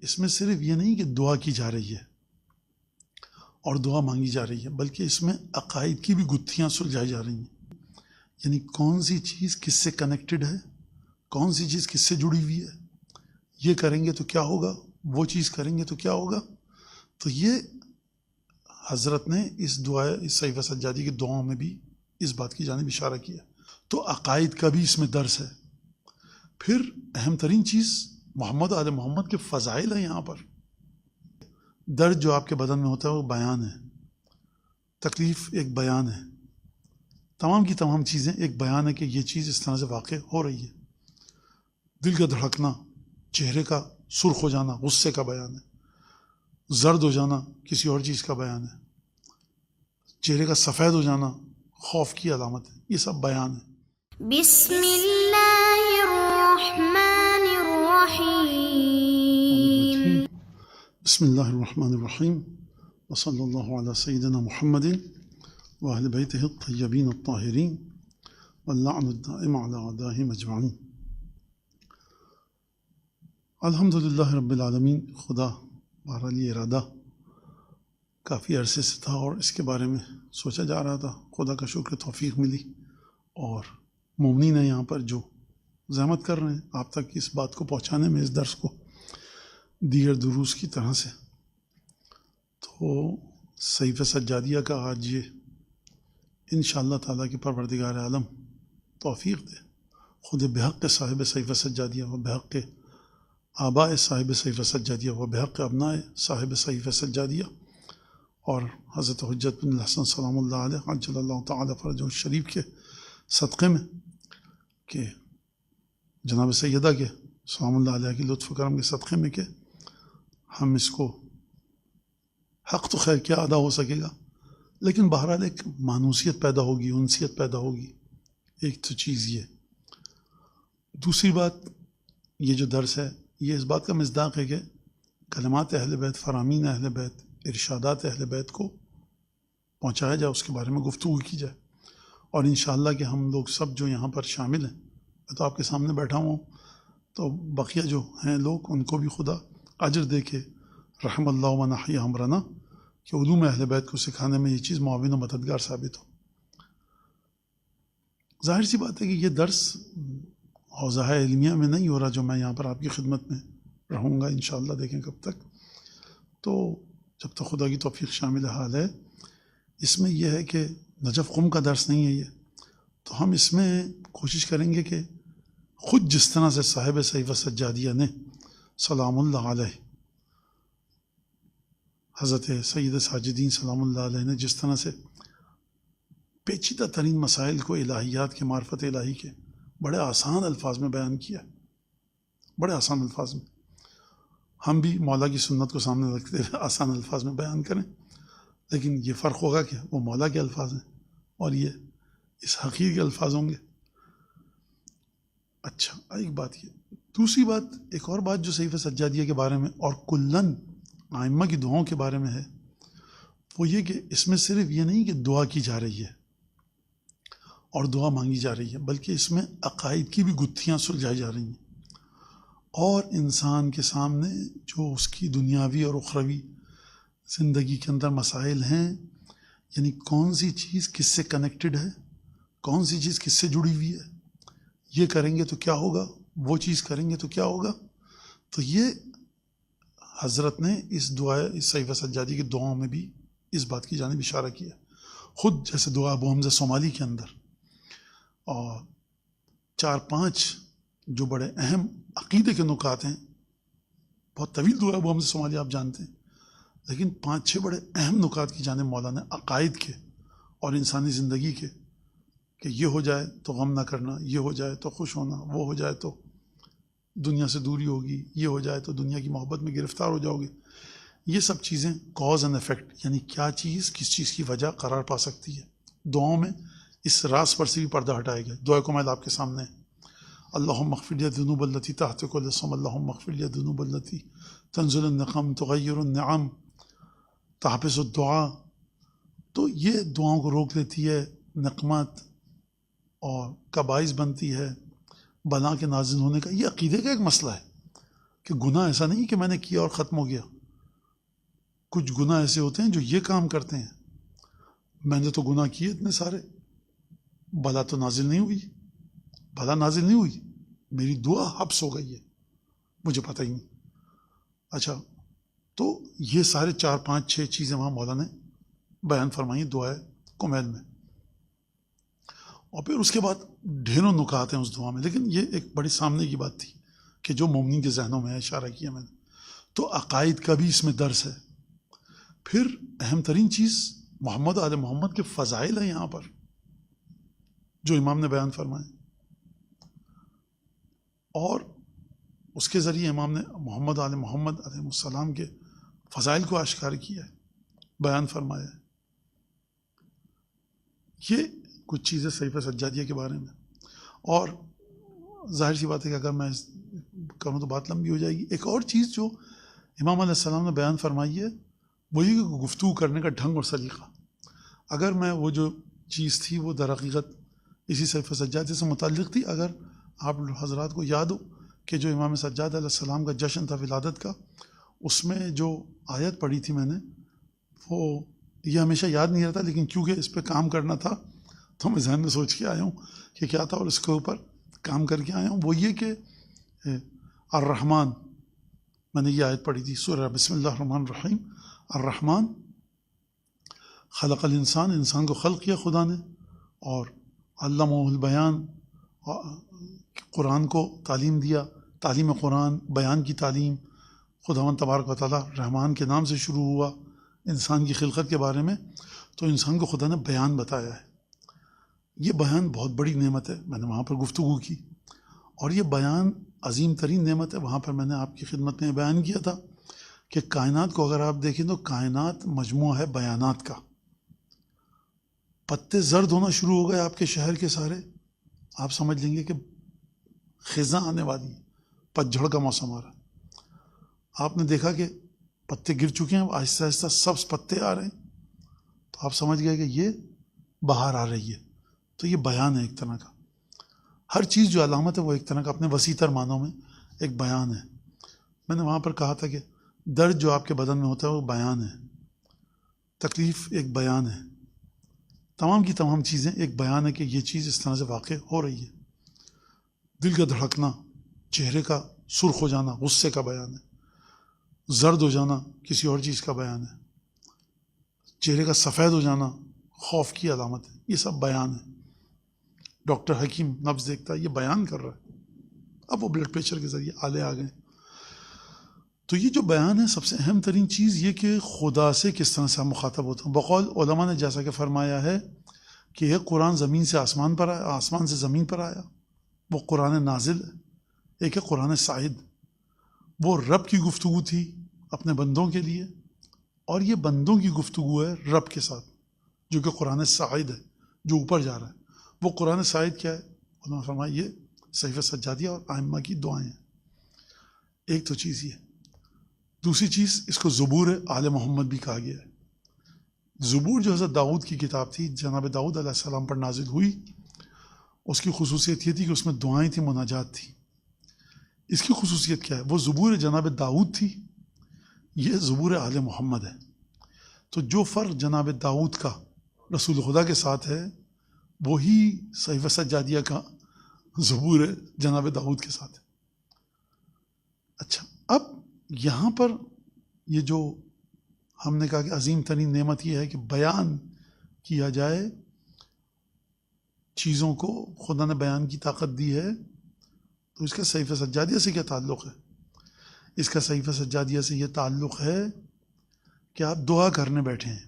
اس میں صرف یہ نہیں کہ دعا کی جا رہی ہے اور دعا مانگی جا رہی ہے، بلکہ اس میں عقائد کی بھی گتھیاں سلجھائی جا رہی ہیں، یعنی کون سی چیز کس سے کنیکٹڈ ہے، کون سی چیز کس سے جڑی ہوئی ہے، یہ کریں گے تو کیا ہوگا، وہ چیز کریں گے تو کیا ہوگا. تو یہ حضرت نے اس صحیفہ سجادی کی دعاؤں میں بھی اس بات کی جانب اشارہ کیا. تو عقائد کا بھی اس میں درس ہے. پھر اہم ترین چیز محمد آل محمد کے فضائل ہیں. یہاں پر درد جو آپ کے بدن میں ہوتا ہے وہ بیان ہے، تکلیف ایک بیان ہے، تمام کی تمام چیزیں ایک بیان ہے کہ یہ چیز اس طرح سے واقع ہو رہی ہے. دل کا دھڑکنا، چہرے کا سرخ ہو جانا غصے کا بیان ہے، زرد ہو جانا کسی اور چیز کا بیان ہے، چہرے کا سفید ہو جانا خوف کی علامت ہے. یہ سب بیان ہے. بسم اللہ الرحمن الرحیم. بسم اللہ الرحمن الرحیم وصلی اللہ علی سیدنا محمد واہل بیتہ الطیبین الطاہرین واللعن الدائم علی اعدائہم اجمعین. الحمدللہ رب العالمین. خدا بہرحال یہ ارادہ کافی عرصے سے تھا اور اس کے بارے میں سوچا جا رہا تھا. خدا کا شکر توفیق ملی اور مومنین ہیں یہاں پر جو زحمت کر رہے ہیں آپ تک اس بات کو پہنچانے میں، اس درس کو دیگر دروس کی طرح سے. تو صحیفہ سجادیہ کا آج یہ انشاءاللہ تعالیٰ کی پروردگار عالم توفیق دے، خود بحق صاحب صحیفہ سجادیہ و بحق آباء صاحب صحیفہ سجادیہ و بحق ابناء صاحب صحیفہ سجادیہ اور حضرت حجت بن الحسن سلام اللہ علیہ عجل اللہ تعالیٰ فرجہ الشریف کے صدقے میں کہ جناب سیدہ کے سلام اللہ علیہ کی لطف کرم کے صدقے میں کہ ہم اس کو حق تو خیر کیا ادا ہو سکے گا، لیکن بہرحال ایک مانوسیت پیدا ہوگی، انسیت پیدا ہوگی. ایک تو چیز یہ. دوسری بات یہ جو درس ہے یہ اس بات کا مصداق ہے کہ کلمات اہل بیت، فرامین اہل بیت، ارشادات اہل بیت کو پہنچایا جائے، اس کے بارے میں گفتگو کی جائے. اور انشاءاللہ کہ ہم لوگ سب جو یہاں پر شامل ہیں، میں تو آپ کے سامنے بیٹھا ہوں تو بقیہ جو ہیں لوگ ان کو بھی خدا اجر دے کے رحم اللہ و نحی امرنا کہ علوم اہل بیت کو سکھانے میں یہ چیز معاون و مددگار ثابت ہو. ظاہر سی بات ہے کہ یہ درس حوزہ علمیہ میں نہیں ہو رہا جو میں یہاں پر آپ کی خدمت میں رہوں گا انشاءاللہ، دیکھیں کب تک. تو جب تک خدا کی توفیق شامل حال ہے، اس میں یہ ہے کہ نجف قم کا درس نہیں ہے یہ. تو ہم اس میں کوشش کریں گے کہ خود جس طرح سے صاحب صحیفہ سجادیہ نے سلام اللہ علیہ، حضرت سید ساجدین سلام اللہ علیہ نے جس طرح سے پیچیدہ ترین مسائل کو الہیات کے، معرفت الہی کے بڑے آسان الفاظ میں بیان کیا، بڑے آسان الفاظ میں. ہم بھی مولا کی سنت کو سامنے رکھتے ہوئے آسان الفاظ میں بیان کریں، لیکن یہ فرق ہوگا کہ وہ مولا کے الفاظ ہیں اور یہ اس حقیر کے الفاظ ہوں گے. اچھا، ایک بات یہ. دوسری بات، ایک اور بات جو صحیفہ سجادیہ کے بارے میں اور کلن آئمہ کی دعاؤں کے بارے میں ہے، وہ یہ کہ اس میں صرف یہ نہیں کہ دعا کی جا رہی ہے اور دعا مانگی جا رہی ہے، بلکہ اس میں عقائد کی بھی گتھیاں سلجھائی جا رہی ہیں اور انسان کے سامنے جو اس کی دنیاوی اور اخروی زندگی کے اندر مسائل ہیں، یعنی کون سی چیز کس سے کنیکٹڈ ہے، کون سی چیز کس سے جڑی ہوئی ہے، یہ کریں گے تو کیا ہوگا، وہ چیز کریں گے تو کیا ہوگا. تو یہ حضرت نے اس صحیفہ سجادی کی دعاؤں میں بھی اس بات کی جانب اشارہ کیا. خود جیسے دعا ابو حمزہ صومالی کے اندر اور 4-5 جو بڑے اہم عقیدے کے نکات ہیں، بہت طویل دعا ابو حمزہ صومالی آپ جانتے ہیں، لیکن 5-6 بڑے اہم نکات کی جانب مولانا عقائد کے اور انسانی زندگی کے کہ یہ ہو جائے تو غم نہ کرنا، یہ ہو جائے تو خوش ہونا، وہ ہو جائے تو دنیا سے دوری ہوگی، یہ ہو جائے تو دنیا کی محبت میں گرفتار ہو جاؤ گے. یہ سب چیزیں کاز اینڈ افیکٹ، یعنی کیا چیز کس چیز کی وجہ قرار پا سکتی ہے. دعاؤں میں اس راز پر سے بھی پردہ ہٹائے گئے. دعا کمال آپ کے سامنے ہے. اللہم اغفر لی الذنوب التی تحت کل اسم، اللہم اغفر لی الذنوب التی تنزل النقم تغیر النعم تحبس الدعا. تو یہ دعاؤں کو روک لیتی ہے، نقمات اور کا باعث بنتی ہے، بلا کے نازل ہونے کا. یہ عقیدے کا ایک مسئلہ ہے کہ گناہ ایسا نہیں کہ میں نے کیا اور ختم ہو گیا. کچھ گناہ ایسے ہوتے ہیں جو یہ کام کرتے ہیں, میں نے تو گناہ کیے اتنے سارے, بلا تو نازل نہیں ہوئی, بلا نازل نہیں ہوئی, میری دعا حبس ہو گئی ہے, مجھے پتہ ہی نہیں. اچھا, تو یہ سارے 4 5 6 چیزیں وہاں مولا نے بیان فرمائی دعائے کمیل میں. اور پھر اس کے بعد ڈھیروں نکات ہیں اس دعا میں, لیکن یہ ایک بڑی سامنے کی بات تھی کہ جو مومنین کے ذہنوں میں اشارہ کیا میں نے. تو عقائد کا بھی اس میں درس ہے. پھر اہم ترین چیز محمد آل محمد کے فضائل ہیں یہاں پر جو امام نے بیان فرمائے, اور اس کے ذریعے امام نے محمد آل محمد علیہ السلام کے فضائل کو آشکار کیا ہے, بیان فرمایا ہے. یہ کچھ چیزیں صحیفہ سجادیہ کے بارے میں. اور ظاہر سی بات ہے کہ اگر میں کروں تو بات لمبی ہو جائے گی. ایک اور چیز جو امام علیہ السلام نے بیان فرمائی ہے وہ یہ کہ گفتگو کرنے کا ڈھنگ اور سلیقہ. اگر میں وہ جو چیز تھی وہ در حقیقت اسی صحیفہ سجادیہ سے متعلق تھی. اگر آپ حضرات کو یاد ہو کہ جو امام سجاد علیہ السلام کا جشن تھا ولادت کا, اس میں جو آیت پڑھی تھی میں نے, وہ یہ ہمیشہ یاد نہیں رہتا, لیکن کیونکہ اس پہ کام کرنا تھا تو میں ذہن میں سوچ کے آیا ہوں کہ کیا تھا, اور اس کے اوپر کام کر کے آیا ہوں. وہ یہ کہ الرحمن, میں نے یہ آیت پڑھی تھی سورہ بسم اللہ الرحمن الرحیم. الرحمن خلق الانسان, انسان کو خلق کیا خدا نے, اور علمہ البیان, قرآن کو تعلیم دیا, تعلیم قرآن, بیان کی تعلیم. خداوند تبارک و تعالیٰ رحمان کے نام سے شروع ہوا انسان کی خلقت کے بارے میں, تو انسان کو خدا نے بیان بتایا ہے. یہ بیان بہت بڑی نعمت ہے, میں نے وہاں پر گفتگو کی, اور یہ بیان عظیم ترین نعمت ہے. وہاں پر میں نے آپ کی خدمت میں بیان کیا تھا کہ کائنات کو اگر آپ دیکھیں تو کائنات مجموعہ ہے بیانات کا. پتے زرد ہونا شروع ہو گئے آپ کے شہر کے سارے, آپ سمجھ لیں گے کہ خزاں آنے والی ہے, پتجھڑ کا موسم آ رہا ہے. آپ نے دیکھا کہ پتے گر چکے ہیں, آہستہ آہستہ سبز پتے آ رہے ہیں, تو آپ سمجھ گئے کہ یہ بہار آ رہی ہے. تو یہ بیان ہے ایک طرح کا. ہر چیز جو علامت ہے وہ ایک طرح کا اپنے وسیع تر معنوں میں ایک بیان ہے. میں نے وہاں پر کہا تھا کہ درد جو آپ کے بدن میں ہوتا ہے وہ بیان ہے, تکلیف ایک بیان ہے, تمام کی تمام چیزیں ایک بیان ہے کہ یہ چیز اس طرح سے واقع ہو رہی ہے. دل کا دھڑکنا, چہرے کا سرخ ہو جانا غصے کا بیان ہے, زرد ہو جانا کسی اور چیز کا بیان ہے, چہرے کا سفید ہو جانا خوف کی علامت ہے. یہ سب بیان ہے. ڈاکٹر حکیم نبض دیکھتا ہے, یہ بیان کر رہا ہے. اب وہ بلڈ پریشر کے ذریعے آلے آ گئے. تو یہ جو بیان ہے سب سے اہم ترین چیز یہ کہ خدا سے کس طرح سے ہم مخاطب ہوتے ہیں. بقول علماء نے جیسا کہ فرمایا ہے کہ یہ قرآن زمین سے آسمان پر آیا, آسمان سے زمین پر آیا, وہ قرآن نازل ہے. ایک ہے قرآن صاعد, وہ رب کی گفتگو تھی اپنے بندوں کے لیے, اور یہ بندوں کی گفتگو ہے رب کے ساتھ جو کہ قرآن صاعد ہے, جو اوپر جا رہا ہے. وہ قرآن صاعد کیا ہے؟ انہوں نے فرمایا یہ صحیفہ سجادیہ اور ائمہ کی دعائیں ہیں. ایک تو چیز یہ. دوسری چیز, اس کو زبور آل محمد بھی کہا گیا ہے. زبور جو حضرت داؤد کی کتاب تھی, جناب داؤد علیہ السلام پر نازل ہوئی, اس کی خصوصیت یہ تھی کہ اس میں دعائیں تھیں, مناجات تھی. اس کی خصوصیت کیا ہے؟ وہ زبور جناب داؤد تھی, یہ زبور آل محمد ہے. تو جو فرق جناب داؤد کا رسول خدا کے ساتھ ہے وہی صحیفہ سجادیہ کا زبور جناب داؤد کے ساتھ ہے. اچھا, اب یہاں پر یہ جو ہم نے کہا کہ عظیم ترین نعمت یہ ہے کہ بیان کیا جائے چیزوں کو, خدا نے بیان کی طاقت دی ہے, تو اس کا صحیفہ سجادیہ سے کیا تعلق ہے؟ اس کا صحیفہ سجادیہ سے یہ تعلق ہے کہ آپ دعا کرنے بیٹھے ہیں.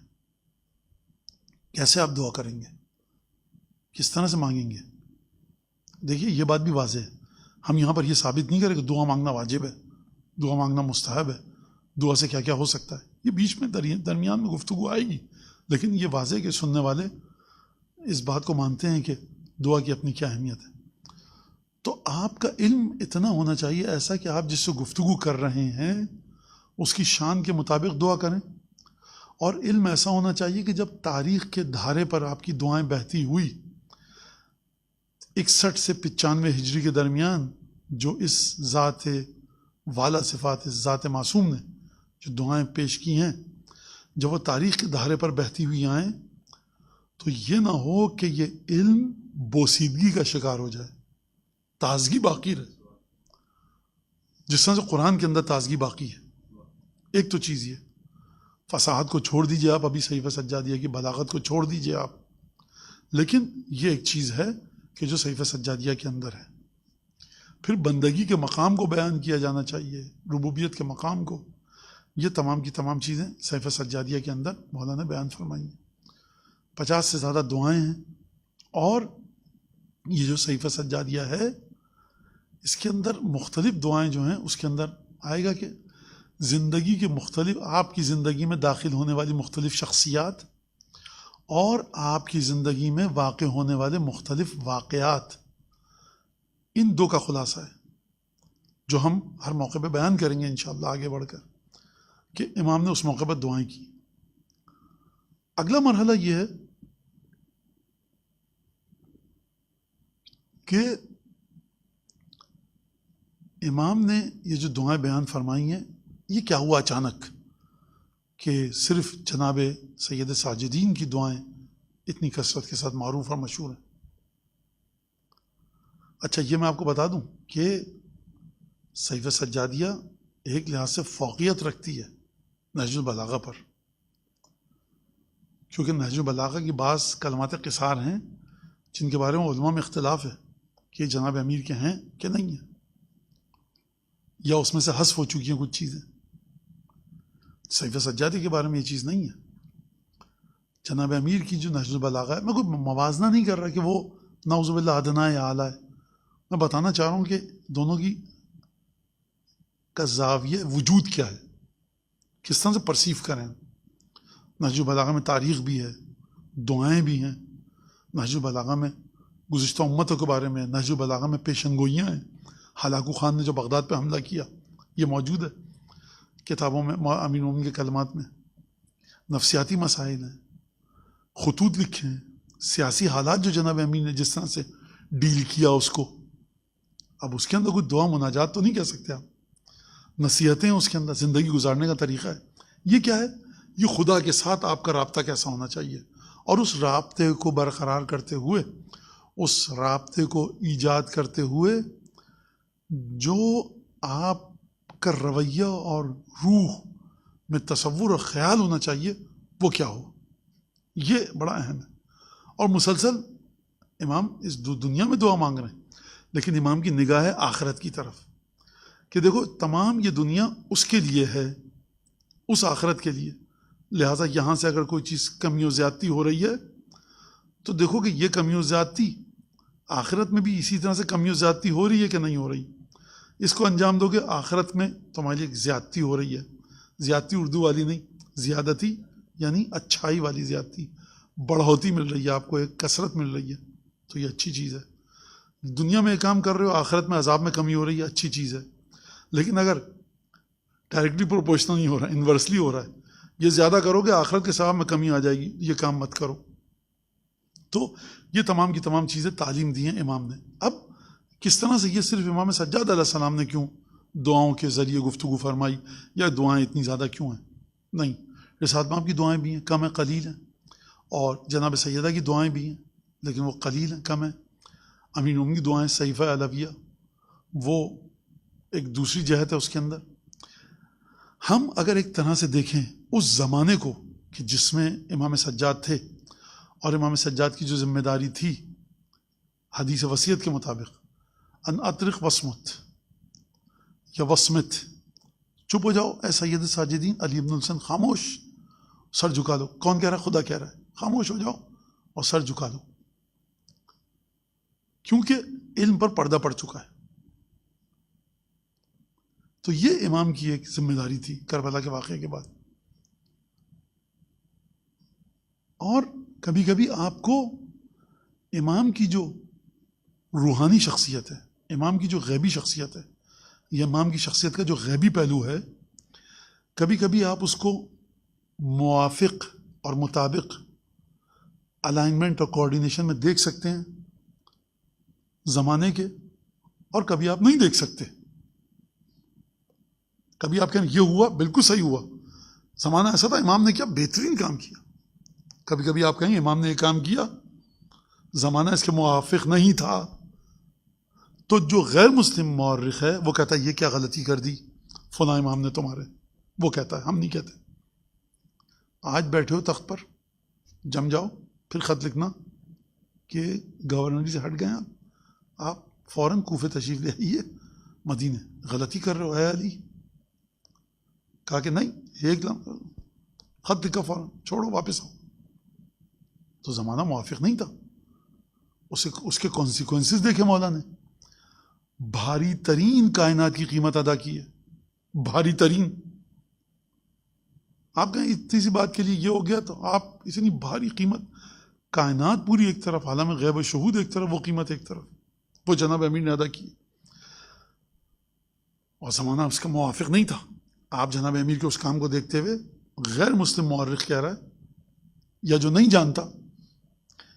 کیسے آپ دعا کریں گے, کس طرح سے مانگیں گے؟ دیکھیے یہ بات بھی واضح ہے. ہم یہاں پر یہ ثابت نہیں کریں کہ دعا مانگنا واجب ہے, دعا مانگنا مستحب ہے, دعا سے کیا کیا ہو سکتا ہے. یہ بیچ میں درمیان میں گفتگو آئے گی, لیکن یہ واضح ہے کہ سننے والے اس بات کو مانتے ہیں کہ دعا کی اپنی کیا اہمیت ہے. تو آپ کا علم اتنا ہونا چاہیے ایسا کہ آپ جس سے گفتگو کر رہے ہیں اس کی شان کے مطابق دعا کریں, اور علم ایسا ہونا چاہیے کہ جب تاریخ کے دھارے پر آپ کی دعائیں بہتی ہوئی 61 سے 95 ہجری کے درمیان جو اس ذات والا صفات ذات معصوم نے جو دعائیں پیش کی ہیں، جب وہ تاریخ کے دھارے پر بہتی ہوئی آئیں تو یہ نہ ہو کہ یہ علم بوسیدگی کا شکار ہو جائے، تازگی باقی رہے، جس طرح سے قرآن کے اندر تازگی باقی ہے۔ ایک تو چیز یہ فصاحت کو چھوڑ دیجئے آپ، ابھی صحیفہ سجادیہ کی بلاغت کو چھوڑ دیجئے آپ، لیکن یہ ایک چیز ہے کہ جو صحیفہ سجادیہ کے اندر ہے۔ پھر بندگی کے مقام کو بیان کیا جانا چاہیے، ربوبیت کے مقام کو، یہ تمام کی تمام چیزیں صحیفہ سجادیہ کے اندر مولانا بیان فرمائی ہیں۔ 50 سے زیادہ دعائیں ہیں، اور یہ جو صحیفہ سجادیہ ہے اس کے اندر مختلف دعائیں جو ہیں اس کے اندر آئے گا کہ زندگی کے مختلف، آپ کی زندگی میں داخل ہونے والی مختلف شخصیات اور آپ کی زندگی میں واقع ہونے والے مختلف واقعات، ان دو کا خلاصہ ہے جو ہم ہر موقع پہ بیان کریں گے انشاءاللہ آگے بڑھ کر کہ امام نے اس موقع پر دعائیں کی۔ اگلا مرحلہ یہ ہے کہ امام نے یہ جو دعائیں بیان فرمائی ہیں یہ کیا ہوا اچانک کہ صرف جناب سید ساجدین کی دعائیں اتنی کثرت کے ساتھ معروف اور مشہور ہیں؟ اچھا یہ میں آپ کو بتا دوں کہ صحیفہ سجادیہ ایک لحاظ سے فوقیت رکھتی ہے نہج البلاغہ پر، کیونکہ نہج البلاغہ کی بعض کلمات قصار ہیں جن کے بارے میں علماء میں اختلاف ہے کہ جناب امیر کے ہیں کہ نہیں ہیں، یا اس میں سے حذف ہو چکی ہیں کچھ چیزیں۔ صحیفہ سجادی کے بارے میں یہ چیز نہیں ہے۔ جناب امیر کی جو نہج البلاغہ ہے، میں کوئی موازنہ نہیں کر رہا کہ وہ نعوذ باللہ ادنا ہے یا اعلیٰ ہے، میں بتانا چاہ رہا ہوں کہ دونوں کی کا زاویہ وجود کیا ہے، کس طرح سے پرسیو کریں۔ نہج البلاغہ میں تاریخ بھی ہے، دعائیں بھی ہیں، نہج البلاغہ میں گزشتہ امتوں کے بارے میں، نہج البلاغہ میں پیشن گوئیاں ہیں، ہلاکو خان نے جو بغداد پہ حملہ کیا یہ موجود ہے کتابوں میں، امیر مومن کے کلمات میں، نفسیاتی مسائل ہیں، خطوط لکھے ہیں، سیاسی حالات جو جناب امین نے جس طرح سے ڈیل کیا اس کو، اب اس کے اندر کوئی دعا مناجات تو نہیں کہہ سکتے آپ، نصیحتیں اس کے اندر، زندگی گزارنے کا طریقہ ہے۔ یہ کیا ہے؟ یہ خدا کے ساتھ آپ کا رابطہ کیسا ہونا چاہیے، اور اس رابطے کو برقرار کرتے ہوئے، اس رابطے کو ایجاد کرتے ہوئے جو آپ کا رویہ اور روح میں تصور اور خیال ہونا چاہیے وہ کیا ہو، یہ بڑا اہم ہے۔ اور مسلسل امام اس دنیا میں دعا مانگ رہے ہیں، لیکن امام کی نگاہ ہے آخرت کی طرف کہ دیکھو تمام یہ دنیا اس کے لیے ہے، اس آخرت کے لیے، لہٰذا یہاں سے اگر کوئی چیز کمی و زیادتی ہو رہی ہے تو دیکھو کہ یہ کمی و زیادتی آخرت میں بھی اسی طرح سے کمی و زیادتی ہو رہی ہے کہ نہیں ہو رہی، اس کو انجام دو کہ آخرت میں تمہاری ایک زیادتی ہو رہی ہے، زیادتی اردو والی نہیں، زیادتی یعنی اچھائی والی زیادتی، بڑھوتی مل رہی ہے آپ کو، ایک کثرت مل رہی ہے، تو یہ اچھی چیز ہے۔ دنیا میں ایک کام کر رہے ہو، آخرت میں عذاب میں کمی ہو رہی ہے، اچھی چیز ہے، لیکن اگر ڈائریکٹلی پروپورشنل نہیں ہو رہا ہے، انورسلی ہو رہا ہے، یہ زیادہ کرو گے آخرت کے ثواب میں کمی آ جائے گی، یہ کام مت کرو۔ تو یہ تمام کی تمام چیزیں تعلیم دی ہیں امام نے۔ اب کس طرح سے یہ صرف امام سجاد علیہ السلام نے کیوں دعاؤں کے ذریعے گفتگو فرمائی، یا دعائیں اتنی زیادہ کیوں ہیں؟ نہیں، رسالت مآب کی دعائیں بھی ہیں، کم ہیں، قلیل ہیں، اور جناب سیدہ کی دعائیں بھی ہیں لیکن وہ قلیل ہیں، کم ہیں۔ امیر مومنین کی دعائیں صحیفہ علویہ وہ ایک دوسری جہت ہے اس کے اندر۔ ہم اگر ایک طرح سے دیکھیں اس زمانے کو کہ جس میں امام سجاد تھے، اور امام سجاد کی جو ذمہ داری تھی حدیث وصیت کے مطابق، ان اطرق وصمت یا وصمت، چپ ہو جاؤ اے سید ساجدین علی بن الحسن، خاموش، سر جھکا لو۔ کون کہہ رہا ہے؟ خدا کہہ رہا ہے، خاموش ہو جاؤ اور سر جھکا لو، کیونکہ علم پر پردہ پڑ چکا ہے۔ تو یہ امام کی ایک ذمہ داری تھی کربلا کے واقعے کے بعد۔ اور کبھی کبھی آپ کو امام کی جو روحانی شخصیت ہے، امام کی جو غیبی شخصیت ہے، یا امام کی شخصیت کا جو غیبی پہلو ہے، کبھی کبھی آپ اس کو موافق اور مطابق الائنمنٹ اور کوآرڈینیشن میں دیکھ سکتے ہیں زمانے کے، اور کبھی آپ نہیں دیکھ سکتے۔ کبھی آپ کہیں یہ ہوا بالکل صحیح ہوا، زمانہ ایسا تھا امام نے کیا بہترین کام کیا. کبھی کبھی آپ کہیں امام نے یہ کام کیا، زمانہ اس کے موافق نہیں تھا. تو جو غیر مسلم مورخ ہے وہ کہتا ہے یہ کیا غلطی کر دی فلاں امام نے تمہارے، وہ کہتا ہے، ہم نہیں کہتے. آج بیٹھے ہو تخت پر، جم جاؤ، پھر خط لکھنا کہ گورنری سے ہٹ گئے آپ فوراً کوفے تشریف لے آئیے، مدینے غلطی کر رہے ہو اے علی. کہا کہ نہیں، ایک خط لکھا فوراً، چھوڑو واپس آؤ. تو زمانہ موافق نہیں تھا، اس کے کانسیکوینسز دیکھے مولا نے. بھاری ترین کائنات کی قیمت ادا کی ہے، بھاری ترین. آپ کہیں اتنی سی بات کے لیے یہ ہو گیا، تو آپ اتنی بھاری قیمت، کائنات پوری ایک طرف، عالم غیب و شہود ایک طرف، وہ قیمت ایک طرف، وہ جناب امیر نے ادا کی. اور زمانہ اس کا موافق نہیں تھا. آپ جناب امیر کے اس کام کو دیکھتے ہوئے غیر مسلم مورخ کہہ رہا ہے یا جو نہیں جانتا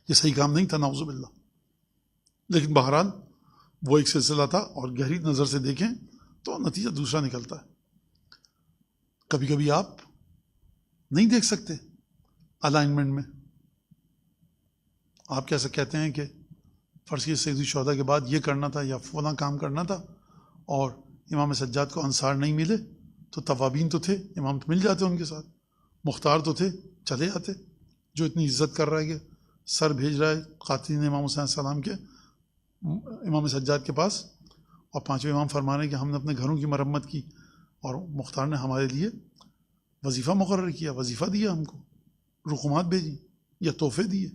یہ صحیح کام نہیں تھا، نعوذ باللہ. لیکن بہرحال وہ ایک سلسلہ تھا، اور گہری نظر سے دیکھیں تو نتیجہ دوسرا نکلتا ہے. کبھی کبھی آپ نہیں دیکھ سکتے الائنمنٹ میں. آپ کیسے کہتے ہیں کہ فرض کیجیے سید الشہداء کے بعد یہ کرنا تھا یا فلاں کام کرنا تھا، اور امام سجاد کو انصار نہیں ملے، تو توابین تو تھے، امام تو مل جاتے ان کے ساتھ، مختار تو تھے، چلے جاتے. جو اتنی عزت کر رہا ہے کہ سر بھیج رہا ہے قاتلین امام حسین السلام کے امام سجاد کے پاس، اور پانچویں امام فرما رہے ہیں کہ ہم نے اپنے گھروں کی مرمت کی، اور مختار نے ہمارے لیے وظیفہ مقرر کیا، وظیفہ دیا ہم کو، رقومات بھیجی یا تحفے دیے،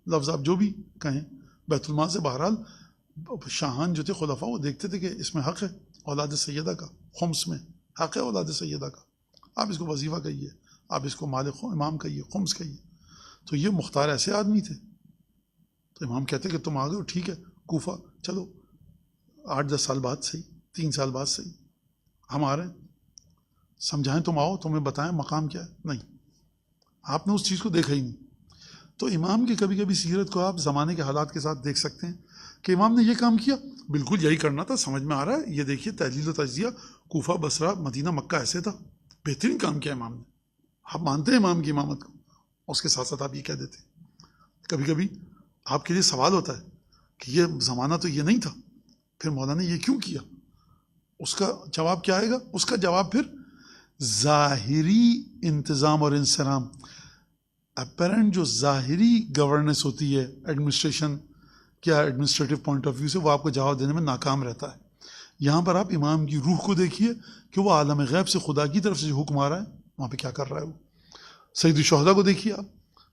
لفظ آپ جو بھی کہیں، بیت المال سے. بہرحال شاہان جو تھے خلفاء، وہ دیکھتے تھے کہ اس میں حق ہے اولاد سیدہ کا، خمس میں حق ہے اولاد سیدہ کا، آپ اس کو وظیفہ کہیے، آپ اس کو مال امام کہیے، خمس کہیے. تو یہ مختار ایسے آدمی تھے. تو امام کہتے کہ تم آ گئے ہو، ٹھیک ہے، کوفہ چلو 8-10 سال بعد صحیح، 3 سال بعد صحیح، ہم آ رہے ہیں، سمجھائیں، تم آؤ، تمہیں بتائیں مقام کیا ہے. نہیں، آپ نے اس چیز کو دیکھا ہی نہیں. تو امام کی کبھی کبھی سیرت کو آپ زمانے کے حالات کے ساتھ دیکھ سکتے ہیں کہ امام نے یہ کام کیا، بالکل یہی کرنا تھا، سمجھ میں آ رہا ہے، یہ دیکھیے تحلیل و تجزیہ، کوفہ، بصرہ، مدینہ، مکہ ایسے تھا، بہترین کام کیا امام نے. آپ مانتے ہیں امام کی امامت کو، اس کے ساتھ ساتھ آپ یہ کہہ دیتے ہیں. کبھی کبھی آپ کے لیے سوال ہوتا ہے کہ یہ زمانہ تو یہ نہیں تھا، پھر مولانا نے یہ کیوں کیا؟ اس کا جواب کیا آئے گا؟ اس کا جواب پھر ظاہری انتظام اور انصرام، اپیرنٹ جو ظاہری گورننس ہوتی ہے ایڈمنسٹریشن کیا ایڈمنسٹریٹو پوائنٹ آف ویو سے، وہ آپ کو جواب دینے میں ناکام رہتا ہے. یہاں پر آپ امام کی روح کو دیکھیے کہ وہ عالم غیب سے خدا کی طرف سے جو حکم آ رہا ہے وہاں پہ کیا کر رہا ہے. وہ سید الشہداء کو دیکھیے آپ،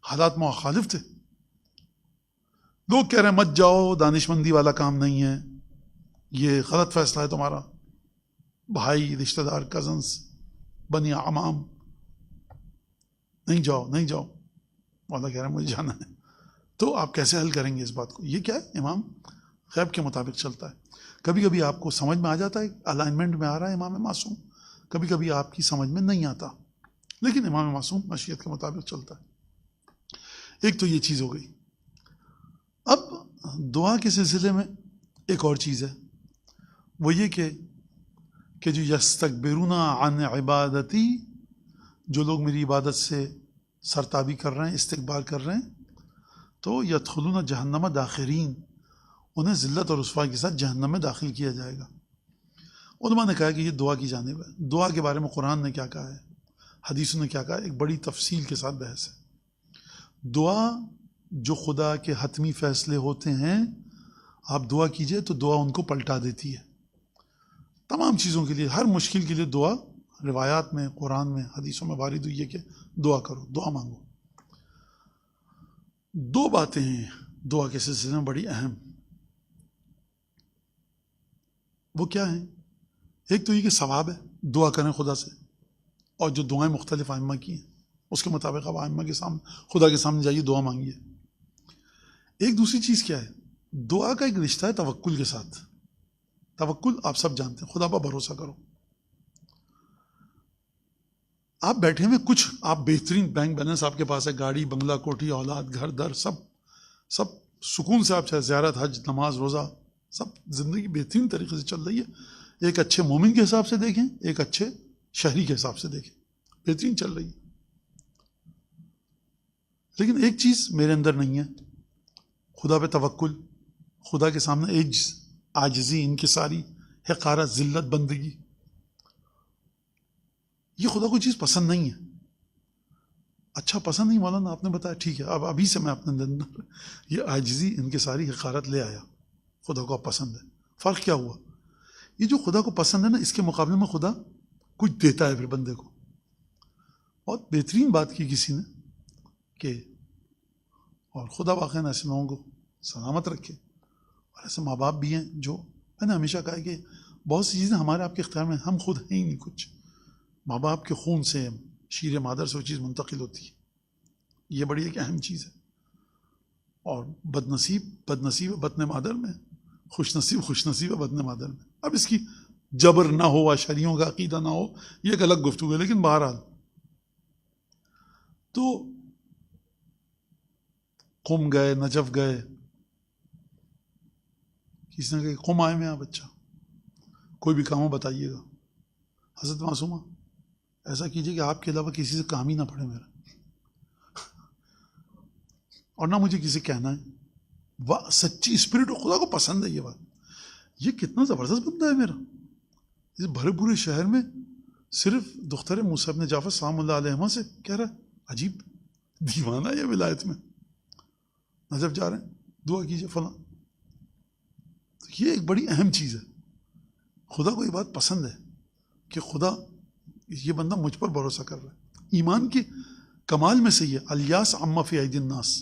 حالات مخالف تھے. لوگ کہہ رہے ہیں مت جاؤ، دانش مندی والا کام نہیں ہے، یہ غلط فیصلہ ہے تمہارا، بھائی، رشتہ دار، کزنس، بنی عمام، نہیں جاؤ نہیں جاؤ. مولا کہہ رہے ہیں مجھے جانا ہے. تو آپ کیسے حل کریں گے اس بات کو؟ یہ کیا ہے؟ امام غیب کے مطابق چلتا ہے. کبھی کبھی آپ کو سمجھ میں آ جاتا ہے، الائنمنٹ میں آ رہا ہے امام معصوم، کبھی کبھی آپ کی سمجھ میں نہیں آتا، لیکن امام معصوم مشیت کے مطابق چلتا ہے. ایک تو یہ چیز ہو گئی. اب دعا کے سلسلے میں ایک اور چیز ہے، وہ یہ کہ جو یستکبرون عن عبادتی، جو لوگ میری عبادت سے سرتابی کر رہے ہیں، استکبار کر رہے ہیں، تو یدخلون جہنم داخرین، انہیں ذلت اور رسوائی کے ساتھ جہنم میں داخل کیا جائے گا. علماء نے کہا کہ یہ دعا کی جانب ہے. دعا کے بارے میں قرآن نے کیا کہا ہے، حدیثوں نے کیا کہا ہے، ایک بڑی تفصیل کے ساتھ بحث ہے. دعا جو خدا کے حتمی فیصلے ہوتے ہیں، آپ دعا کیجئے تو دعا ان کو پلٹا دیتی ہے. تمام چیزوں کے لیے، ہر مشکل کے لیے دعا روایات میں، قرآن میں، حدیثوں میں وارد ہوئی ہے کہ دعا کرو، دعا مانگو. 2 باتیں ہیں دعا کے سلسلے میں بڑی اہم. وہ کیا ہیں؟ ایک تو یہ کہ ثواب ہے، دعا کریں خدا سے، اور جو دعائیں مختلف ائمہ کی ہیں اس کے مطابق اب ائمہ کے سامنے، خدا کے سامنے جائیے، دعا مانگیے. ایک دوسری چیز کیا ہے؟ دعا کا ایک رشتہ ہے توکل کے ساتھ. توکل آپ سب جانتے ہیں، خدا پر بھروسہ کرو. آپ بیٹھے ہوئے کچھ، آپ بہترین بینک بیلنس آپ کے پاس ہے، گاڑی، بنگلہ، کوٹھی، اولاد، گھر در، سب سکون سے آپ چاہے زیارت، حج، نماز، روزہ، سب زندگی بہترین طریقے سے چل رہی ہے. ایک اچھے مومن کے حساب سے دیکھیں، ایک اچھے شہری کے حساب سے دیکھیں بہترین چل رہی ہے. لیکن ایک چیز میرے اندر نہیں ہے، خدا پہ توکل، خدا کے سامنے عاجزی، انکساری، حقارت، ذلت، بندگی. یہ خدا کو چیز پسند نہیں ہے. اچھا پسند نہیں مولانا آپ نے بتایا، ٹھیک ہے، اب ابھی سے میں اپنے اندر یہ عاجزی، انکساری، حقارت لے آیا. خدا کو اب پسند ہے. فرق کیا ہوا؟ یہ جو خدا کو پسند ہے نا، اس کے مقابلے میں خدا کچھ دیتا ہے پھر بندے کو. بہت بہترین بات کی کسی نے کہ اور خدا واقعاً ایسے لوگوں کو سلامت رکھے. اور ایسے ماں باپ بھی ہیں جو، میں نے ہمیشہ کہا ہے کہ بہت سی چیزیں ہمارے آپ کے اختیار میں، ہم خود ہیں ہی نہیں کچھ. ماں باپ کے خون سے، شیر مادر سے وہ چیز منتقل ہوتی ہے. یہ بڑی ایک اہم چیز ہے. اور بد نصیب بطن مادر میں، خوش نصیب بطن مادر میں. اب اس کی جبر نہ ہو، اشعریوں کا عقیدہ نہ ہو، یہ ایک الگ گفتگو ہے. لیکن بہرحال تو قم گئے، نجف گئے، کسی نے کہا قم آئے میں بچہ کوئی بھی کام ہو بتائیے گا. حضرت معصومہ ایسا کیجیے کہ آپ کے علاوہ کسی سے کام ہی نہ پڑے میرا، اور نہ مجھے کسی کہنا ہے. واہ سچی اسپرٹ خدا کو پسند ہے یہ بات. یہ کتنا زبردست بندہ ہے میرا. اس بھرے پورے شہر میں صرف دختر موسیٰ بن جعفر سلام اللہ علیہما سے کہہ رہا ہے. عجیب دیوانہ ہے ولایت میں. نجف جا رہے ہیں، دعا کیجیے فلاں. یہ ایک بڑی اہم چیز ہے. خدا کو یہ بات پسند ہے کہ خدا، یہ بندہ مجھ پر بھروسہ کر رہا ہے. ایمان کے کمال میں سے یہ الیاس عما فی ایدی الناس،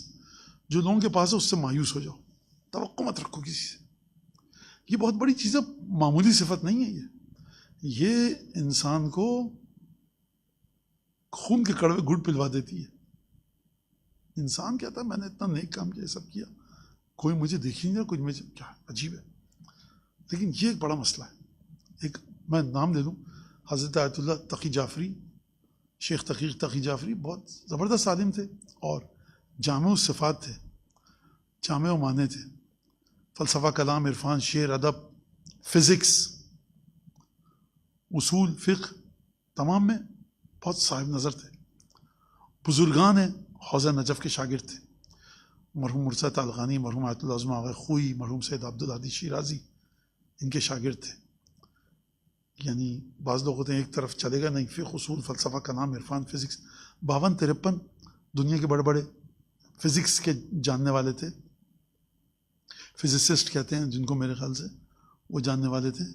جو لوگوں کے پاس ہے اس سے مایوس ہو جاؤ، توقع مت رکھو کسی سے. یہ بہت بڑی چیز ہے، معمولی صفت نہیں ہے. یہ انسان کو خون کے کڑوے گھٹ پلوا دیتی ہے. انسان کہتا ہے میں نے اتنا نیک کام کیا، سب کیا، کوئی مجھے دیکھ ہی نہیں رہا، کچھ مجھے کیا عجیب ہے. لیکن یہ ایک بڑا مسئلہ ہے. ایک میں نام دے دوں، حضرت آیت اللہ تقی جعفری، شیخ تقی جعفری بہت زبردست عالم تھے، اور جامع الصفات تھے، جامع معنی تھے. فلسفہ، کلام، عرفان، شعر، ادب، فزکس، اصول، فقہ، تمام میں بہت صاحب نظر تھے. بزرگان ہیں، حوض نجف کے شاگرد تھے. مرحوم مرزا طالقانی، مرحوم آیت اللہ عظمی آغا خوئی، مرحوم سید عبدالہادی شیرازی ان کے شاگرد تھے. یعنی بعض لوگ ہوتے ہیں ایک طرف چلے گا نہیں، فقہ، اصول، فلسفہ، کلام، عرفان، فزکس. 52-53 دنیا کے بڑے بڑے فزکس کے جاننے والے تھے، فزسسٹ کہتے ہیں جن کو، میرے خیال سے وہ جاننے والے تھے.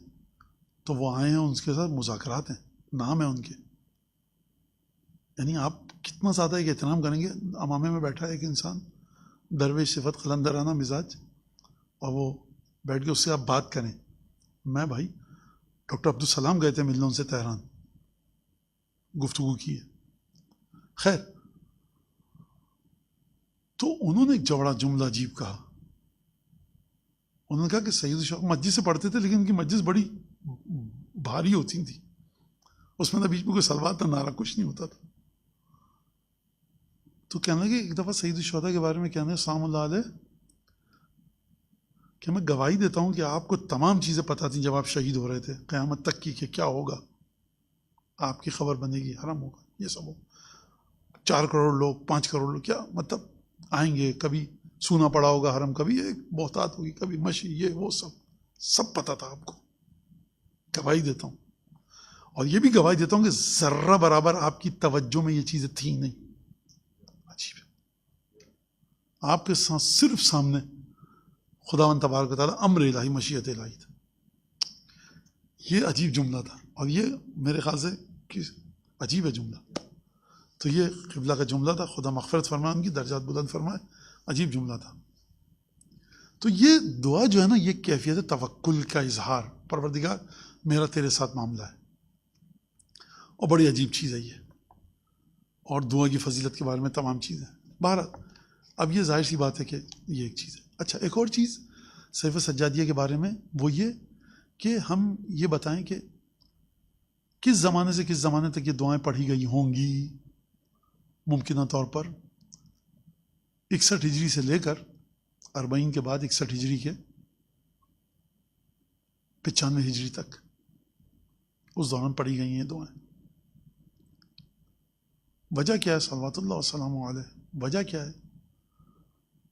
تو وہ آئے ہیں، ان کے ساتھ مذاکرات ہیں، نام ہیں ان کے. یعنی آپ کتنا زیادہ ایک احترام کریں گے. امامے میں بیٹھا ہے ایک انسان، درویش صفت، قلندرانہ مزاج، اور وہ بیٹھ کے اس سے آپ بات کریں. میں بھائی ڈاکٹر عبدالسلام گئے تھے ملنے ان سے تہران، گفتگو کی ہے. خیر، تو انہوں نے ایک بڑا جملہ عجیب کہا. انہوں نے کہا کہ سید الشوق مسجد سے پڑھتے تھے، لیکن ان کی مسجد بڑی بھاری ہوتی تھی، اس میں نہ بیچ میں کوئی سلوات نہ نعرہ، کچھ نہیں ہوتا تھا. تو کہنے لگے ایک دفعہ سید الشہداء کے بارے میں کہنے لگے سلام اللہ علیہ کہ میں گواہی دیتا ہوں کہ آپ کو تمام چیزیں پتہ تھیں جب آپ شہید ہو رہے تھے، قیامت تک کی کہ کیا ہوگا، آپ کی خبر بنے گی، حرم ہوگا، یہ سب ہوگا. 4 کروڑ لوگ، 5 کروڑ لوگ، کیا مطلب آئیں گے، کبھی سونا پڑا ہوگا حرم، کبھی ایک بہتات ہوگی، کبھی مشی، یہ وہ سب پتہ تھا آپ کو. گواہی دیتا ہوں، اور یہ بھی گواہی دیتا ہوں کہ ذرہ برابر آپ کی توجہ میں یہ چیزیں تھیں نہیں. عجیب ہے، آپ کے ساتھ صرف سامنے خداوند تبارک و تعالیٰ، امر الہی، مشیت الہی تھا. یہ عجیب جملہ تھا، اور یہ میرے خیال سے کہ عجیب ہے جملہ. تو یہ قبلہ کا جملہ تھا، خدا مغفرت فرمائے، ان کی درجات بلند فرمائے. عجیب جملہ تھا. تو یہ دعا جو ہے نا، یہ کیفیت توکل کا اظہار، پروردگار میرا تیرے ساتھ معاملہ ہے. اور بڑی عجیب چیز ہے یہ، اور دعا کی فضیلت کے بارے میں تمام چیزیں. بہرحال اب یہ ظاہر سی بات ہے کہ یہ ایک چیز ہے. اچھا، ایک اور چیز صحیفہ سجادیہ کے بارے میں، وہ یہ کہ ہم یہ بتائیں کہ کس زمانے سے کس زمانے تک یہ دعائیں پڑھی گئی ہوں گی. ممکنہ طور پر 61 ہجری سے لے کر 40 کے بعد 61 ہجری کے 95 ہجری تک، اس دوران پڑھی گئی ہیں دعائیں. وجہ کیا ہے صلوات اللہ وسلام علیہ؟ وجہ کیا ہے؟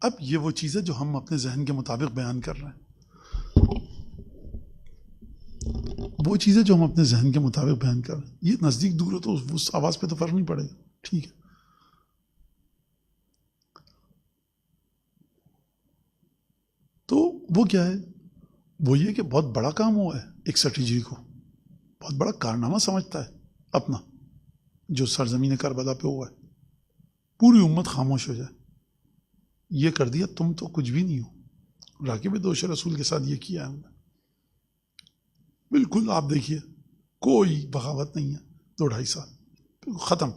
اب یہ وہ چیز ہے جو ہم اپنے ذہن کے مطابق بیان کر رہے ہیں، وہ چیزیں جو ہم اپنے ذہن کے مطابق بیان کر رہے ہیں. یہ نزدیک دور ہے تو اس آواز پہ تو فرق نہیں پڑے گا، ٹھیک ہے. تو وہ کیا ہے؟ وہ یہ کہ بہت بڑا کام ہوا ہے 61 ہجری کو، بہت بڑا کارنامہ سمجھتا ہے اپنا جو سرزمین کربلا پہ ہوا ہے. پوری امت خاموش ہو جائے، یہ کر دیا، تم تو کچھ بھی نہیں ہو. راکب دوش رسول کے ساتھ یہ کیا ہے ہم نے، بالکل. آپ دیکھیے کوئی بغاوت نہیں ہے، 2-2.5 سال ختم.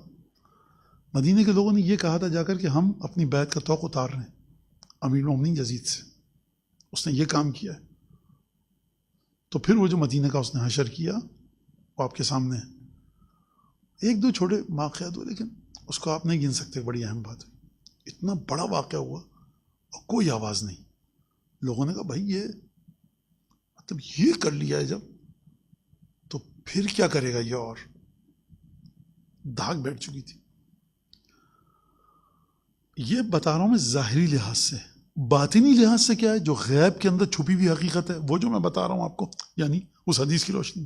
مدینے کے لوگوں نے یہ کہا تھا جا کر کہ ہم اپنی بیعت کا توق اتار رہے ہیں امیر المومنین یزید سے، اس نے یہ کام کیا ہے. تو پھر وہ جو مدینہ کا اس نے حشر کیا وہ آپ کے سامنے ہے. 1-2 چھوٹے واقعات ہوئے لیکن اس کو آپ نہیں گن سکتے. بڑی اہم بات ہے، اتنا بڑا واقعہ ہوا اور کوئی آواز نہیں. لوگوں نے کہا بھائی یہ مطلب یہ کر لیا ہے جب تو پھر کیا کرے گا یہ، اور دھاگ بیٹھ چکی تھی. یہ بتا رہا ہوں میں ظاہری لحاظ سے. باطنی لحاظ سے کیا ہے؟ جو غیب کے اندر چھپی ہوئی حقیقت ہے وہ جو میں بتا رہا ہوں آپ کو، یعنی اس حدیث کی روشنی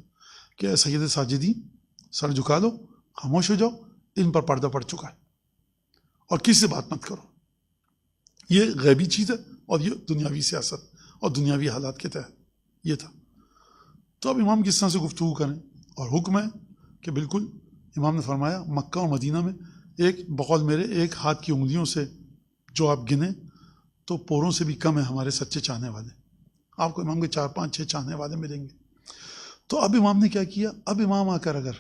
کہ اے سید ساجدین سر جھکا لو، خاموش ہو جاؤ، ان پر پردہ پڑ چکا ہے اور کسی سے بات مت کرو. یہ غیبی چیز ہے اور یہ دنیاوی سیاست اور دنیاوی حالات کے تحت یہ تھا. تو اب امام کس طرح سے گفتگو کریں؟ اور حکم ہے کہ بالکل امام نے فرمایا مکہ اور مدینہ میں ایک بقول میرے 1 ہاتھ کی انگلیوں سے جو آپ گنیں تو پوروں سے بھی کم ہے ہمارے سچے چاہنے والے. آپ کو امام کے 4-5-6 چاہنے والے ملیں گے. تو اب امام نے کیا کیا؟ اب امام آ کر اگر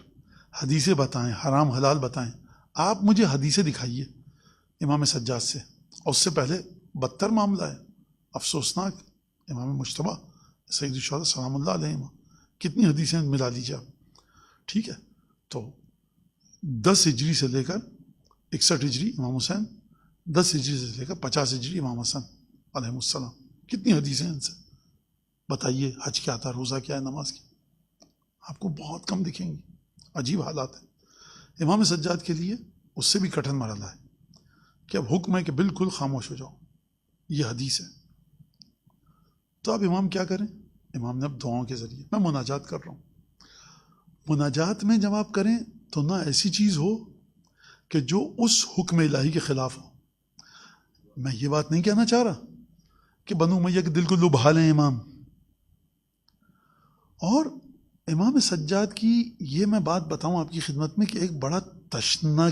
حدیثیں بتائیں، حرام حلال بتائیں، آپ مجھے حدیثیں دکھائیے امام سجاد سے. اور اس سے پہلے بدتر معاملہ ہے، افسوسناک. امام مجتبیٰ سید الشہداء سلام اللہ علیہ کتنی حدیثیں ملا لیجیے آپ، ٹھیک ہے. تو 10 ہجری سے لے کر 61 ہجری امام حسین، 10 ہجری سے لے کر 50 ہجری امام حسن علیہ السلام، کتنی حدیثیں ان سے بتائیے. حج کیا تھا، روزہ کیا ہے، نماز کی، آپ کو بہت کم دکھیں گی. عجیب حالات ہیں. امام سجاد کے لیے اس سے بھی کٹھن مرحلہ ہے کہ اب حکم ہے کہ بالکل خاموش ہو جاؤ، یہ حدیث ہے. تو اب امام کیا کریں؟ امام نے اب دعاؤں کے ذریعے، میں مناجات کر رہا ہوں. مناجات میں جب آپ کریں تو نہ ایسی چیز ہو کہ جو اس حکم الہی کے خلاف ہو. میں یہ بات نہیں کہنا چاہ رہا کہ بنو امیہ کے دل کو لبھا لیں امام. اور امام سجاد کی یہ میں بات بتاؤں آپ کی خدمت میں کہ ایک بڑا تشنا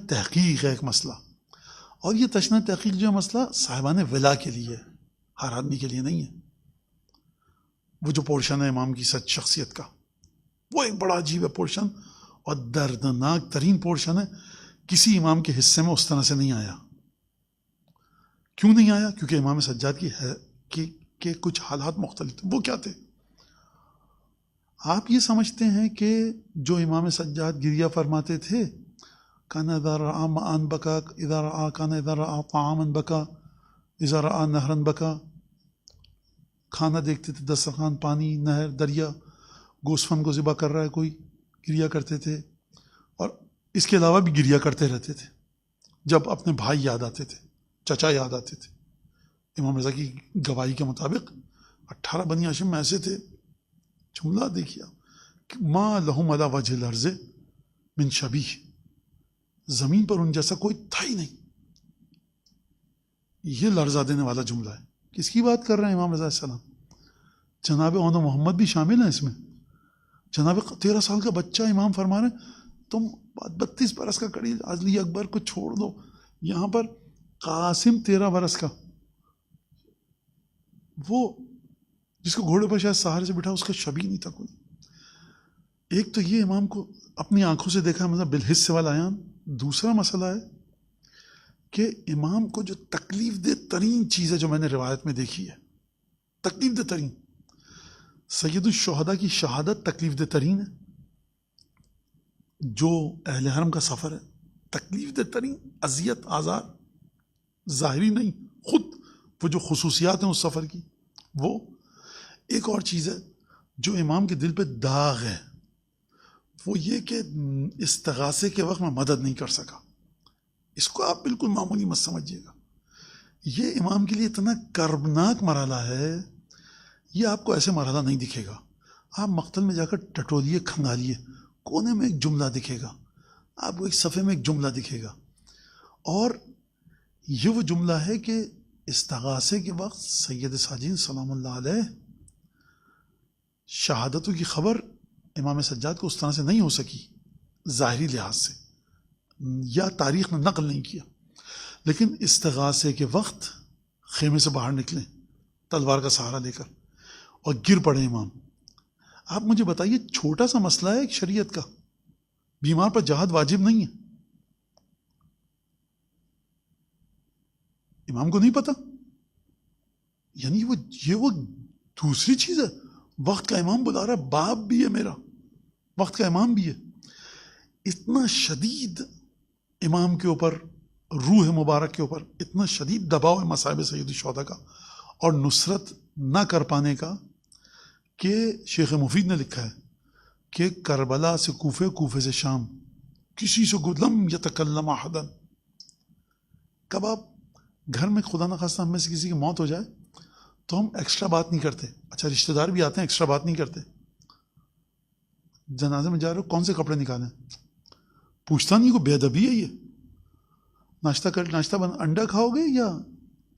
تحقیق ہے ایک مسئلہ. اور یہ تشنا تحقیق جو ہے مسئلہ صاحبان ولا کے لیے، ہر آدمی کے لیے نہیں ہے. وہ جو پورشن ہے امام کی سچ شخصیت کا، وہ ایک بڑا عجیب ہے پورشن اور دردناک ترین پورشن ہے. کسی امام کے حصے میں اس طرح سے نہیں آیا. کیوں نہیں آیا؟ کیونکہ امام سجاد کی کچھ حالات مختلف تھے. وہ کیا تھے؟ آپ یہ سمجھتے ہیں کہ جو امام سجاد گریہ فرماتے تھے، کان اذا رأى ماء بکا، اذا رأى کان اذا رأى طعاما بکا، اذا رأى نہرا بکا. کھانا دیکھتے تھے، دسترخوان، پانی، نہر، دریا، گوسفند کو ذبح کر رہا ہے کوئی، گریہ کرتے تھے. اور اس کے علاوہ بھی گریہ کرتے رہتے تھے جب اپنے بھائی یاد آتے تھے، چچا یاد آتے تھے. امام رضا کی گواہی کے مطابق 18 بنی ہاشم میں ایسے تھے، جملہ دیکھیے آپ، ما لہم علی وجہ الارض من شبیہ، زمین پر ان جیسا کوئی تھا ہی نہیں. یہ لرزا دینے والا جملہ ہے. کس کی بات کر رہے ہیں؟ امام رضا علیہ السلام. جناب اون محمد بھی شامل ہیں اس میں. جناب 13 سال کا بچہ امام فرما رہے ہیں تم 32 برس کا کڑی علی اکبر کو چھوڑ دو. یہاں پر قاسم 13 برس کا، وہ جس کو گھوڑے پر شاید سہارے سے بٹھا، اس کا شبیہ نہیں تھا کوئی. ایک تو یہ امام کو اپنی آنکھوں سے دیکھا، مطلب بالحس والا عیان. دوسرا مسئلہ ہے کہ امام کو جو تکلیف دہ ترین چیز ہے جو میں نے روایت میں دیکھی ہے، تکلیف دہ ترین، سید الشہداء کی شہادت تکلیف دہ ترین ہے. جو اہل حرم کا سفر ہے تکلیف دہ ترین، اذیت، آزار، ظاہری نہیں، خود وہ جو خصوصیات ہیں اس سفر کی. وہ ایک اور چیز ہے جو امام کے دل پہ داغ ہے، وہ یہ کہ استغاثے کے وقت میں مدد نہیں کر سکا. اس کو آپ بالکل معمولی مت سمجھیے گا. یہ امام کے لیے اتنا کربناک مرحلہ ہے. یہ آپ کو ایسے مرحلہ نہیں دکھے گا. آپ مقتل میں جا کر ٹٹولیے کھنگالیے, کونے میں ایک جملہ دکھے گا آپ کو, ایک صفحے میں ایک جملہ دکھے گا, اور یہ وہ جملہ ہے کہ استغاثے کے وقت سید ساجین سلام اللہ علیہ شہادتوں کی خبر امام سجاد کو اس طرح سے نہیں ہو سکی ظاہری لحاظ سے, یا تاریخ نے نقل نہیں کیا, لیکن استغاثے کے وقت خیمے سے باہر نکلیں تلوار کا سہارا لے کر اور گر پڑے امام. آپ مجھے بتائیے, چھوٹا سا مسئلہ ہے ایک شریعت کا, بیمار پر جہاد واجب نہیں ہے, امام کو نہیں پتا. یعنی وہ دوسری چیز ہے. وقت کا امام بلا رہا ہے, باپ بھی ہے میرا, وقت کا امام بھی ہے. اتنا شدید امام کے اوپر, روح مبارک کے اوپر اتنا شدید دباؤ ہے مصائب سید الشہداء کا اور نصرت نہ کر پانے کا, کہ شیخ مفید نے لکھا ہے کہ کربلا سے کوفے, کوفے سے شام, کسی سے لم یتکلم احدا. کب آپ گھر میں خدا نخواستہ ہم میں سے کسی کی موت ہو جائے تو ہم ایکسٹرا بات نہیں کرتے. اچھا رشتہ دار بھی آتے ہیں, ایکسٹرا بات نہیں کرتے. جنازے میں جا رہے ہو, کون سے کپڑے نکالیں, پوچھتا نہیں, کو بے ادبی ہے یہ. ناشتہ انڈا کھاؤ گے یا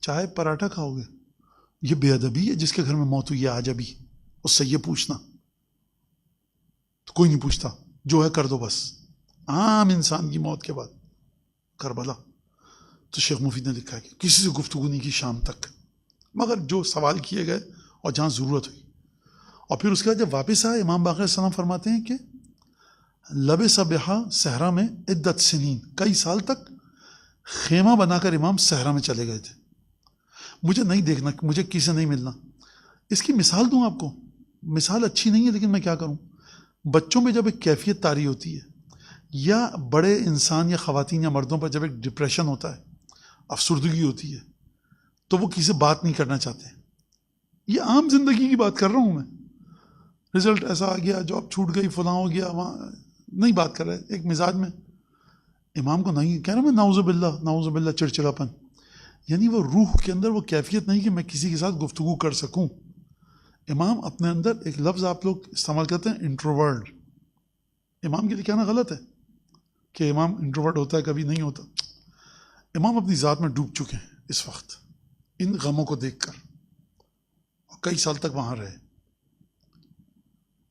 چائے پراٹھا کھاؤ گے, یہ بے ادبی ہے. جس کے گھر میں موت ہوئی ہے آج ابھی, اس سے یہ پوچھنا, تو کوئی نہیں پوچھتا, جو ہے کر دو بس. عام انسان کی موت کے بعد کربلا. تو شیخ مفید نے لکھا ہے کہ کسی سے گفتگو نہیں کی شام تک, مگر جو سوال کیے گئے اور جہاں ضرورت ہوئی. اور پھر اس کے بعد جب واپس آئے, امام باقر علیہ السلام فرماتے ہیں کہ لبث بہا صحرا میں عدت سنین, کئی سال تک خیمہ بنا کر امام صحرا میں چلے گئے تھے. مجھے نہیں دیکھنا, مجھے کسی سے نہیں ملنا. اس کی مثال دوں آپ کو, مثال اچھی نہیں ہے لیکن میں کیا کروں. بچوں میں جب ایک کیفیت طاری ہوتی ہے, یا بڑے انسان یا خواتین یا مردوں پر جب ایک ڈپریشن ہوتا ہے, افسردگی ہوتی ہے, تو وہ کسی سے بات نہیں کرنا چاہتے. یہ عام زندگی کی بات کر رہا ہوں میں. رزلٹ ایسا آ گیا, جاب چھوٹ گئی, فلاں ہو گیا, وہاں نہیں بات کر رہے ایک مزاج میں. امام کو نہیں کہہ رہا میں نعوذ باللہ چڑچڑاپن. یعنی وہ روح کے اندر وہ کیفیت نہیں کہ میں کسی کے ساتھ گفتگو کر سکوں. امام اپنے اندر ایک لفظ آپ لوگ استعمال کرتے ہیں انٹروورٹ. امام کے لیے کہنا غلط ہے کہ امام انٹروورٹ ہوتا ہے, کبھی نہیں ہوتا. امام اپنی ذات میں ڈوب چکے ہیں اس وقت ان غموں کو دیکھ کر, اور کئی سال تک وہاں رہے.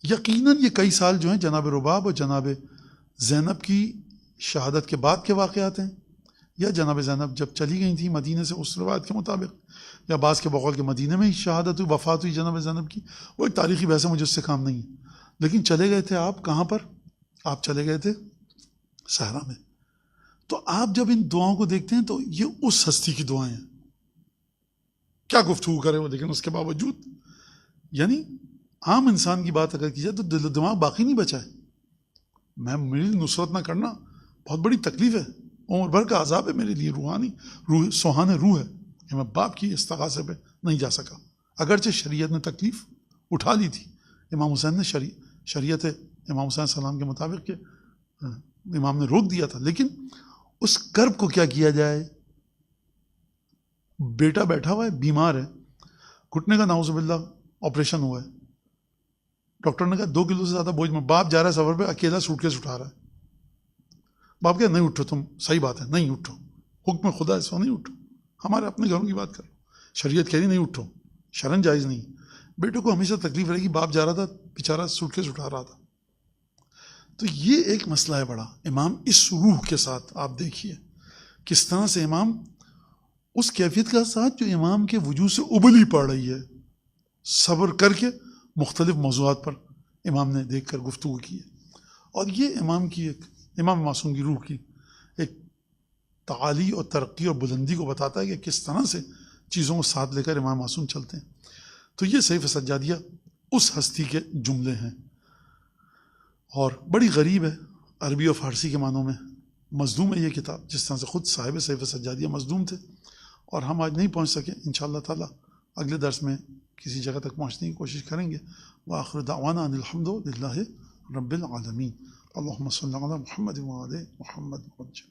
یقیناً یہ کئی سال جو ہیں جناب رباب اور جناب زینب کی شہادت کے بعد کے واقعات ہیں, یا جناب زینب جب چلی گئی تھیں مدینے سے اس روایت کے مطابق, یا بعض کے بقول کے مدینے میں ہی شہادت ہوئی, وفات ہوئی جناب زینب کی. وہ ایک تاریخی بحث ہے, مجھے اس سے کام نہیں ہے. لیکن چلے گئے تھے آپ کہاں پر, آپ چلے گئے تھے صحرا میں. تو آپ جب ان دعاؤں کو دیکھتے ہیں تو یہ اس ہستی کی دعائیں ہیں. کیا گفتگو کرے وہ, لیکن اس کے باوجود یعنی عام انسان کی بات اگر کی جائے تو دل و دماغ باقی نہیں بچا ہے. میری نصرت نہ کرنا بہت بڑی تکلیف ہے, عمر بھر کا عذاب ہے میرے لیے, روحانی روح, سوہان روح ہے کہ میں باپ کی استغاثے پہ نہیں جا سکا. اگرچہ شریعت نے تکلیف اٹھا لی تھی, امام حسین نے شریعت امام حسین السلام کے مطابق کہ امام نے روک دیا تھا, لیکن اس کرب کو کیا کیا جائے. بیٹا بیٹھا ہوا ہے, بیمار ہے, گھٹنے کا نعوذ باللہ آپریشن ہوا ہے, ڈاکٹر نے کہا 2 کلو سے زیادہ بوجھ میں. باپ جا رہا ہے سفر پہ, اکیلا سوٹ کیس اٹھا رہا ہے. باپ کہا نہیں اٹھو تم, صحیح بات ہے نہیں اٹھو, حکم خدا ہے سو نہیں اٹھو. ہمارے اپنے گھروں کی بات کرو, شریعت کہہ رہی نہیں اٹھو, شرن جائز نہیں. بیٹے کو ہمیشہ تکلیف رہے گی, باپ جا رہا تھا بیچارہ سوٹ کیس اٹھا رہا تھا. تو یہ ایک مسئلہ ہے بڑا. امام اس روح کے ساتھ آپ دیکھیے کس طرح سے امام اس کیفیت کے ساتھ جو امام کے وجود سے ابلی پڑ رہی ہے, صبر کر کے مختلف موضوعات پر امام نے دیکھ کر گفتگو کی ہے. اور یہ امام کی ایک, امام معصوم کی روح کی ایک تعالی اور ترقی اور بلندی کو بتاتا ہے کہ کس طرح سے چیزوں کو ساتھ لے کر امام معصوم چلتے ہیں. تو یہ صحیفہ سجادیہ اس ہستی کے جملے ہیں, اور بڑی غریب ہے, عربی اور فارسی کے معنوں میں مظلوم ہے یہ کتاب, جس طرح سے خود صاحب صحیفہ سجادیہ مظلوم تھے, اور ہم آج نہیں پہنچ سکے. انشاءاللہ تعالی اگلے درس میں کسی جگہ تک پہنچنے کی کوشش کریں گے. وآخر دعوانا ان الحمد للہ رب العالمین. اللهم صل على محمد وعلى محمد وعجل